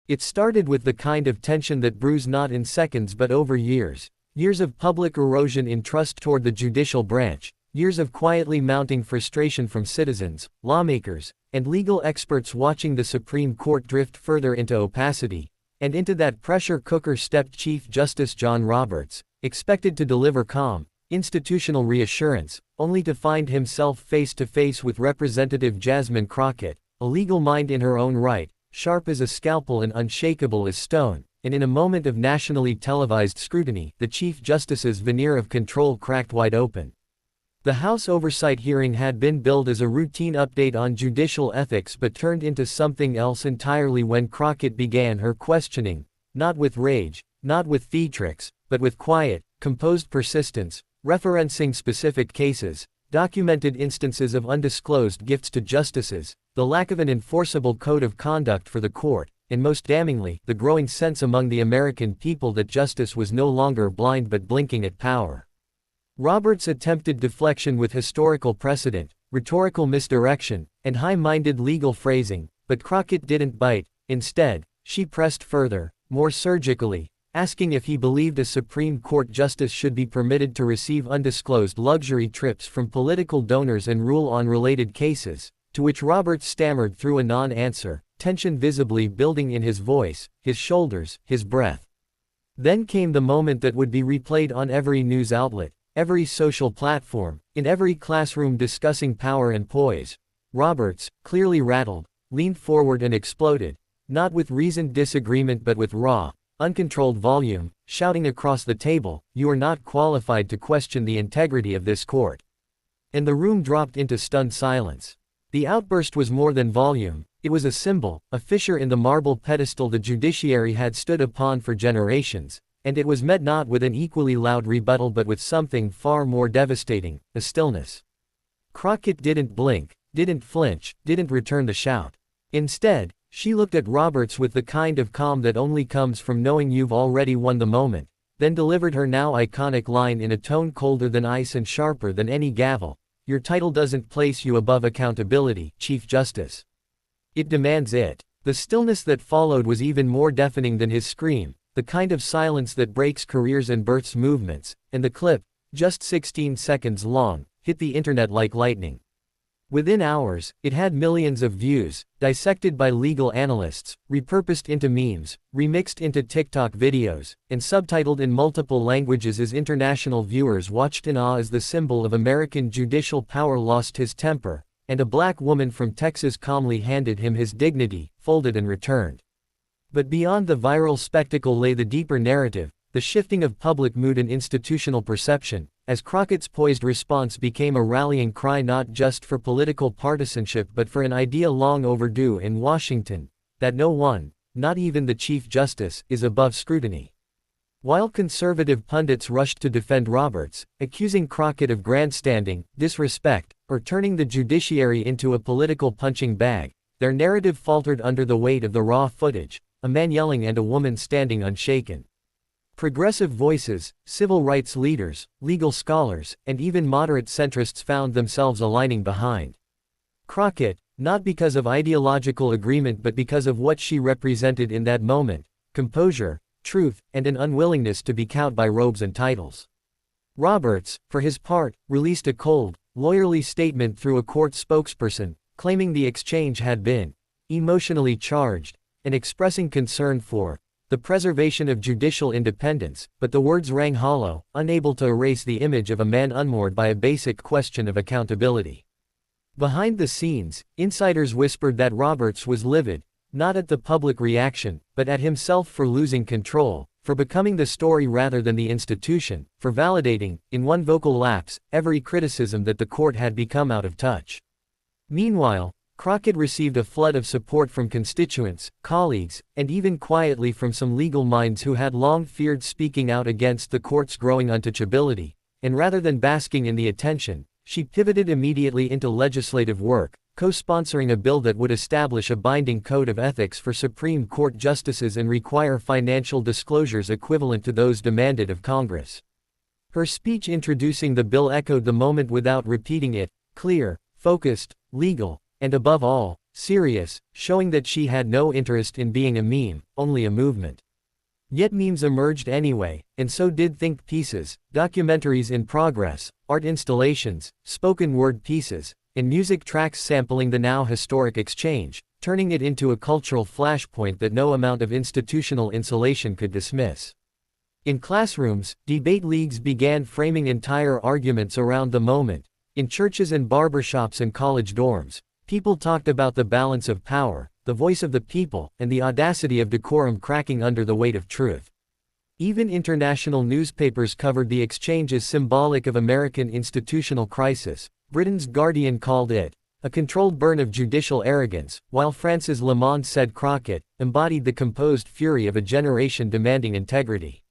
It started with the kind of tension that brews not in seconds but over years. Years of public erosion in trust toward the judicial branch, years of quietly mounting frustration from citizens, lawmakers, and legal experts watching the Supreme Court drift further into opacity, and into that pressure cooker stepped Chief Justice John Roberts, expected to deliver calm, institutional reassurance, only to find himself face to face with Representative Jasmine Crockett, a legal mind in her own right, sharp as a scalpel and unshakable as stone, and in a moment of nationally televised scrutiny, the Chief Justice's veneer of control cracked wide open. The House oversight hearing had been billed as a routine update on judicial ethics but turned into something else entirely when Crockett began her questioning, not with rage, not with theatrics, but with quiet, composed persistence, referencing specific cases, documented instances of undisclosed gifts to justices, the lack of an enforceable code of conduct for the court, and most damningly, the growing sense among the American people that justice was no longer blind but blinking at power. Roberts attempted deflection with historical precedent, rhetorical misdirection, and high-minded legal phrasing, but Crockett didn't bite. Instead, she pressed further, more surgically, asking if he believed a Supreme Court justice should be permitted to receive undisclosed luxury trips from political donors and rule on related cases, to which Roberts stammered through a non-answer, tension visibly building in his voice, his shoulders, his breath. Then came the moment that would be replayed on every news outlet, every social platform, in every classroom discussing power and poise. Roberts, clearly rattled, leaned forward and exploded, not with reasoned disagreement but with raw, uncontrolled volume, shouting across the table, "You are not qualified to question the integrity of this court." And the room dropped into stunned silence. The outburst was more than volume, it was a symbol, a fissure in the marble pedestal the judiciary had stood upon for generations, and it was met not with an equally loud rebuttal but with something far more devastating, a stillness. Crockett didn't blink, didn't flinch, didn't return the shout. Instead, she looked at Roberts with the kind of calm that only comes from knowing you've already won the moment, then delivered her now iconic line in a tone colder than ice and sharper than any gavel. "Your title doesn't place you above accountability, Chief Justice. It demands it." The stillness that followed was even more deafening than his scream, the kind of silence that breaks careers and births movements, and the clip, just 16 seconds long, hit the internet like lightning. Within hours, it had millions of views, dissected by legal analysts, repurposed into memes, remixed into TikTok videos, and subtitled in multiple languages as international viewers watched in awe as the symbol of American judicial power lost his temper, and a black woman from Texas calmly handed him his dignity, folded and returned. But beyond the viral spectacle lay the deeper narrative, the shifting of public mood and institutional perception, as Crockett's poised response became a rallying cry not just for political partisanship but for an idea long overdue in Washington, that no one, not even the Chief Justice, is above scrutiny. While conservative pundits rushed to defend Roberts, accusing Crockett of grandstanding, disrespect, or turning the judiciary into a political punching bag, their narrative faltered under the weight of the raw footage, a man yelling and a woman standing unshaken. Progressive voices, civil rights leaders, legal scholars, and even moderate centrists found themselves aligning behind Crockett, not because of ideological agreement but because of what she represented in that moment: composure, truth, and an unwillingness to be cowed by robes and titles. Roberts, for his part, released a cold, lawyerly statement through a court spokesperson, claiming the exchange had been emotionally charged, and expressing concern for the preservation of judicial independence, but the words rang hollow, unable to erase the image of a man unmoored by a basic question of accountability. Behind the scenes, insiders whispered that Roberts was livid, not at the public reaction, but at himself for losing control, for becoming the story rather than the institution, for validating, in one vocal lapse, every criticism that the court had become out of touch. Meanwhile, Crockett received a flood of support from constituents, colleagues, and even quietly from some legal minds who had long feared speaking out against the court's growing untouchability, and rather than basking in the attention, she pivoted immediately into legislative work, co-sponsoring a bill that would establish a binding code of ethics for Supreme Court justices and require financial disclosures equivalent to those demanded of Congress. Her speech introducing the bill echoed the moment without repeating it: clear, focused, legal, and above all, serious, showing that she had no interest in being a meme, only a movement. Yet memes emerged anyway, and so did think pieces, documentaries in progress, art installations, spoken word pieces, and music tracks sampling the now historic exchange, turning it into a cultural flashpoint that no amount of institutional insulation could dismiss. In classrooms, debate leagues began framing entire arguments around the moment. In churches and barbershops and college dorms, people talked about the balance of power, the voice of the people, and the audacity of decorum cracking under the weight of truth. Even international newspapers covered the exchange as symbolic of American institutional crisis. Britain's Guardian called it a controlled burn of judicial arrogance, while France's Le Monde said Crockett embodied the composed fury of a generation demanding integrity.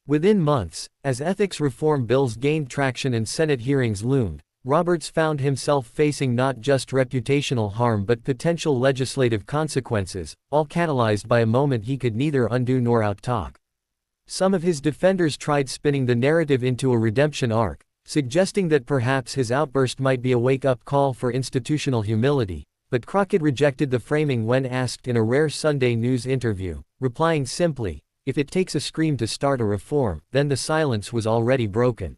Within months, as ethics reform bills gained traction and Senate hearings loomed, Roberts found himself facing not just reputational harm but potential legislative consequences, all catalyzed by a moment he could neither undo nor outtalk. Some of his defenders tried spinning the narrative into a redemption arc, suggesting that perhaps his outburst might be a wake-up call for institutional humility, but Crockett rejected the framing when asked in a rare Sunday news interview, replying simply, "If it takes a scream to start a reform, then the silence was already broken."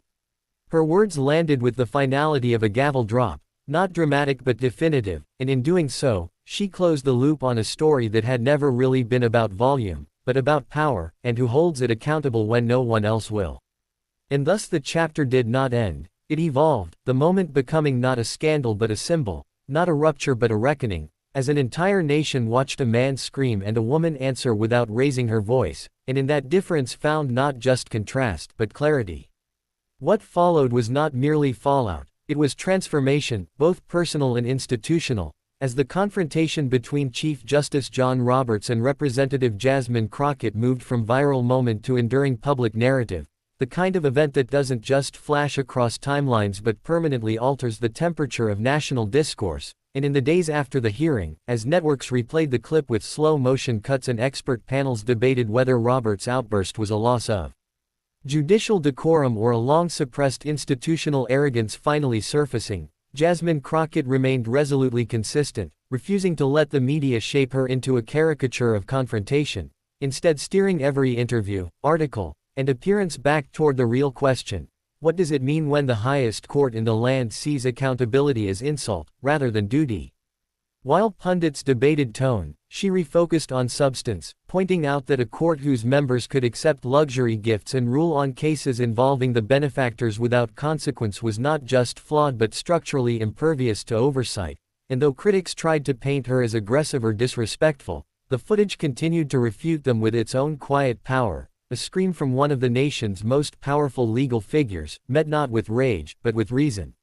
Her words landed with the finality of a gavel drop, not dramatic but definitive, and in doing so, she closed the loop on a story that had never really been about volume, but about power, and who holds it accountable when no one else will. And thus the chapter did not end, it evolved, the moment becoming not a scandal but a symbol, not a rupture but a reckoning, as an entire nation watched a man scream and a woman answer without raising her voice, and in that difference found not just contrast but clarity. What followed was not merely fallout, it was transformation, both personal and institutional, as the confrontation between Chief Justice John Roberts and Representative Jasmine Crockett moved from viral moment to enduring public narrative, the kind of event that doesn't just flash across timelines but permanently alters the temperature of national discourse. And in the days after the hearing, as networks replayed the clip with slow-motion cuts and expert panels debated whether Roberts' outburst was a loss of judicial decorum or a long-suppressed institutional arrogance finally surfacing, Jasmine Crockett remained resolutely consistent, refusing to let the media shape her into a caricature of confrontation, instead steering every interview, article, and appearance back toward the real question: what does it mean when the highest court in the land sees accountability as insult, rather than duty? While pundits debated tone, she refocused on substance, pointing out that a court whose members could accept luxury gifts and rule on cases involving the benefactors without consequence was not just flawed but structurally impervious to oversight, and though critics tried to paint her as aggressive or disrespectful, the footage continued to refute them with its own quiet power. A scream from one of the nation's most powerful legal figures, met not with rage, but with reason.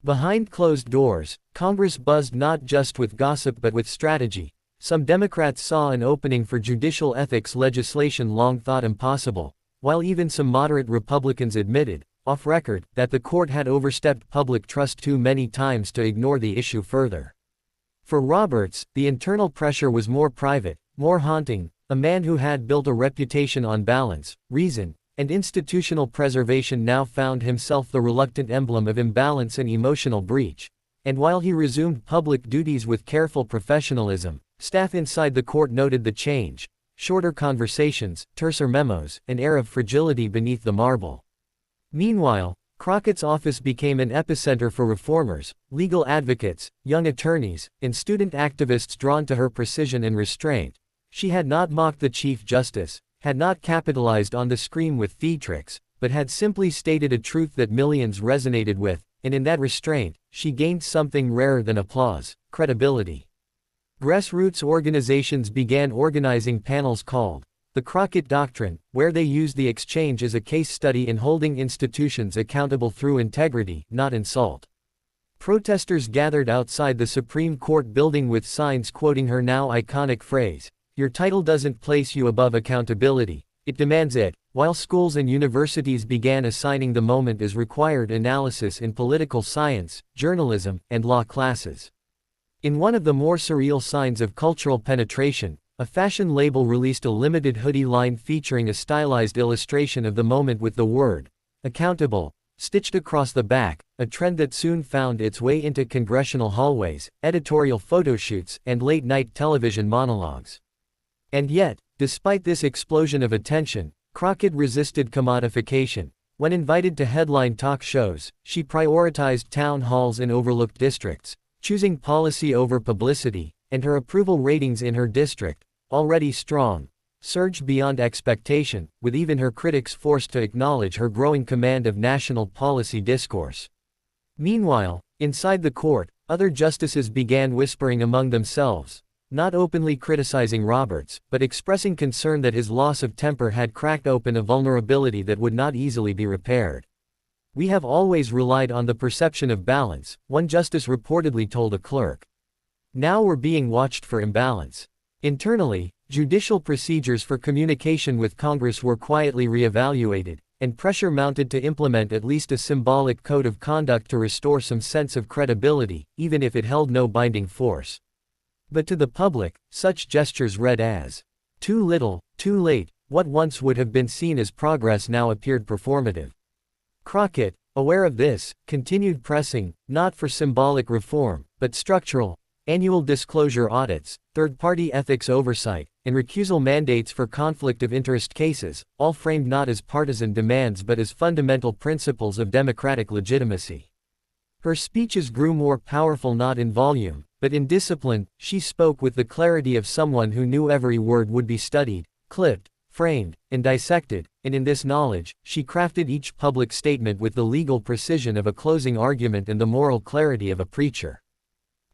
Behind closed doors, Congress buzzed not just with gossip but with strategy. Some Democrats saw an opening for judicial ethics legislation long thought impossible, while even some moderate Republicans admitted, off record, that the court had overstepped public trust too many times to ignore the issue further. For Roberts, the internal pressure was more private, more haunting. A man who had built a reputation on balance, reason, and institutional preservation now found himself the reluctant emblem of imbalance and emotional breach. And while he resumed public duties with careful professionalism, staff inside the court noted the change: shorter conversations, terser memos, an air of fragility beneath the marble. Meanwhile, Crockett's office became an epicenter for reformers, legal advocates, young attorneys, and student activists drawn to her precision and restraint. She had not mocked the Chief Justice, had not capitalized on the scream with theatrics, but had simply stated a truth that millions resonated with, and in that restraint, she gained something rarer than applause: credibility. Grassroots organizations began organizing panels called the Crockett Doctrine, where they used the exchange as a case study in holding institutions accountable through integrity, not insult. Protesters gathered outside the Supreme Court building with signs quoting her now iconic phrase: "Your title doesn't place you above accountability, it demands it," while schools and universities began assigning the moment as required analysis in political science, journalism, and law classes. In one of the more surreal signs of cultural penetration, a fashion label released a limited hoodie line featuring a stylized illustration of the moment with the word "accountable" stitched across the back, a trend that soon found its way into congressional hallways, editorial photoshoots, and late-night television monologues. And yet, despite this explosion of attention, Crockett resisted commodification. When invited to headline talk shows, she prioritized town halls in overlooked districts, choosing policy over publicity, and her approval ratings in her district, already strong, surged beyond expectation, with even her critics forced to acknowledge her growing command of national policy discourse. Meanwhile, inside the court, other justices began whispering among themselves, not openly criticizing Roberts, but expressing concern that his loss of temper had cracked open a vulnerability that would not easily be repaired. "We have always relied on the perception of balance," one justice reportedly told a clerk. "Now we're being watched for imbalance." Internally, judicial procedures for communication with Congress were quietly reevaluated, and pressure mounted to implement at least a symbolic code of conduct to restore some sense of credibility, even if it held no binding force. But to the public, such gestures read as too little, too late. What once would have been seen as progress now appeared performative. Crockett, aware of this, continued pressing, not for symbolic reform, but structural, annual disclosure audits, third-party ethics oversight, and recusal mandates for conflict of interest cases, all framed not as partisan demands but as fundamental principles of democratic legitimacy. Her speeches grew more powerful not in volume, but in discipline. She spoke with the clarity of someone who knew every word would be studied, clipped, framed, and dissected, and in this knowledge, she crafted each public statement with the legal precision of a closing argument and the moral clarity of a preacher.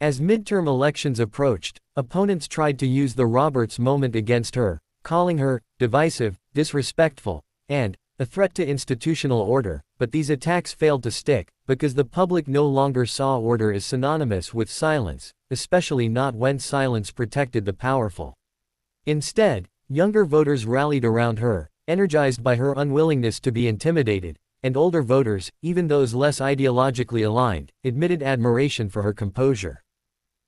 As midterm elections approached, opponents tried to use the Roberts moment against her, calling her divisive, disrespectful, and a threat to institutional order, but these attacks failed to stick, because the public no longer saw order as synonymous with silence, especially not when silence protected the powerful. Instead, younger voters rallied around her, energized by her unwillingness to be intimidated, and older voters, even those less ideologically aligned, admitted admiration for her composure.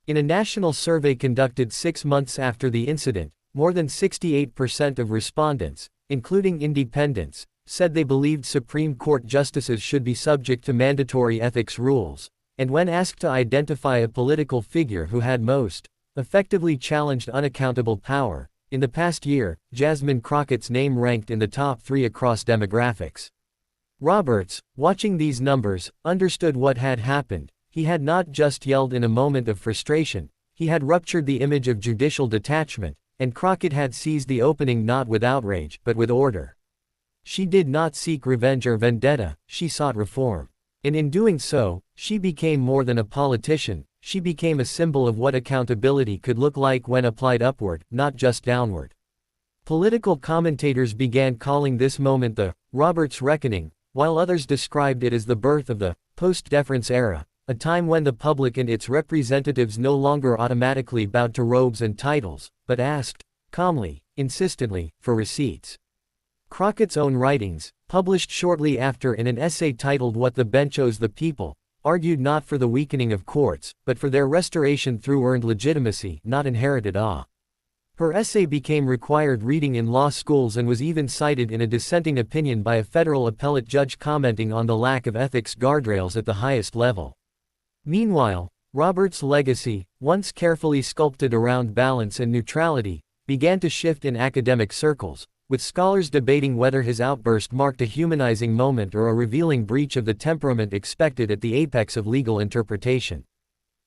In a national survey conducted 6 months after the incident, more than 68% of respondents, including independents, said they believed Supreme Court justices should be subject to mandatory ethics rules, and when asked to identify a political figure who had most effectively challenged unaccountable power, in the past year, Jasmine Crockett's name ranked in the top 3 across demographics. Roberts, watching these numbers, understood what had happened. He had not just yelled in a moment of frustration, he had ruptured the image of judicial detachment, and Crockett had seized the opening not with outrage but with order. She did not seek revenge or vendetta, she sought reform. And in doing so, she became more than a politician, she became a symbol of what accountability could look like when applied upward, not just downward. Political commentators began calling this moment the Roberts Reckoning, while others described it as the birth of the post-deference era, a time when the public and its representatives no longer automatically bowed to robes and titles, but asked, calmly, insistently, for receipts. Crockett's own writings, published shortly after in an essay titled What the Bench Owes the People, argued not for the weakening of courts, but for their restoration through earned legitimacy, not inherited awe. Her essay became required reading in law schools and was even cited in a dissenting opinion by a federal appellate judge commenting on the lack of ethics guardrails at the highest level. Meanwhile, Roberts' legacy, once carefully sculpted around balance and neutrality, began to shift in academic circles, with scholars debating whether his outburst marked a humanizing moment or a revealing breach of the temperament expected at the apex of legal interpretation.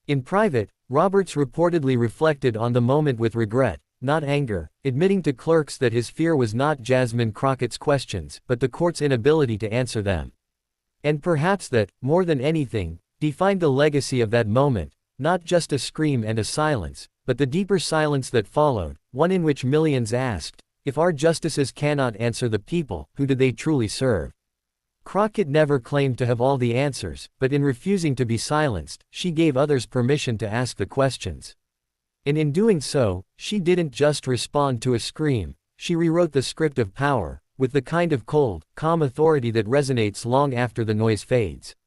In private, Roberts reportedly reflected on the moment with regret, not anger, admitting to clerks that his fear was not Jasmine Crockett's questions, but the court's inability to answer them. And perhaps that, more than anything, defined the legacy of that moment, not just a scream and a silence, but the deeper silence that followed, one in which millions asked, if our justices cannot answer the people, who do they truly serve? Crockett never claimed to have all the answers, but in refusing to be silenced, she gave others permission to ask the questions. And in doing so, she didn't just respond to a scream, she rewrote the script of power, with the kind of cold, calm authority that resonates long after the noise fades.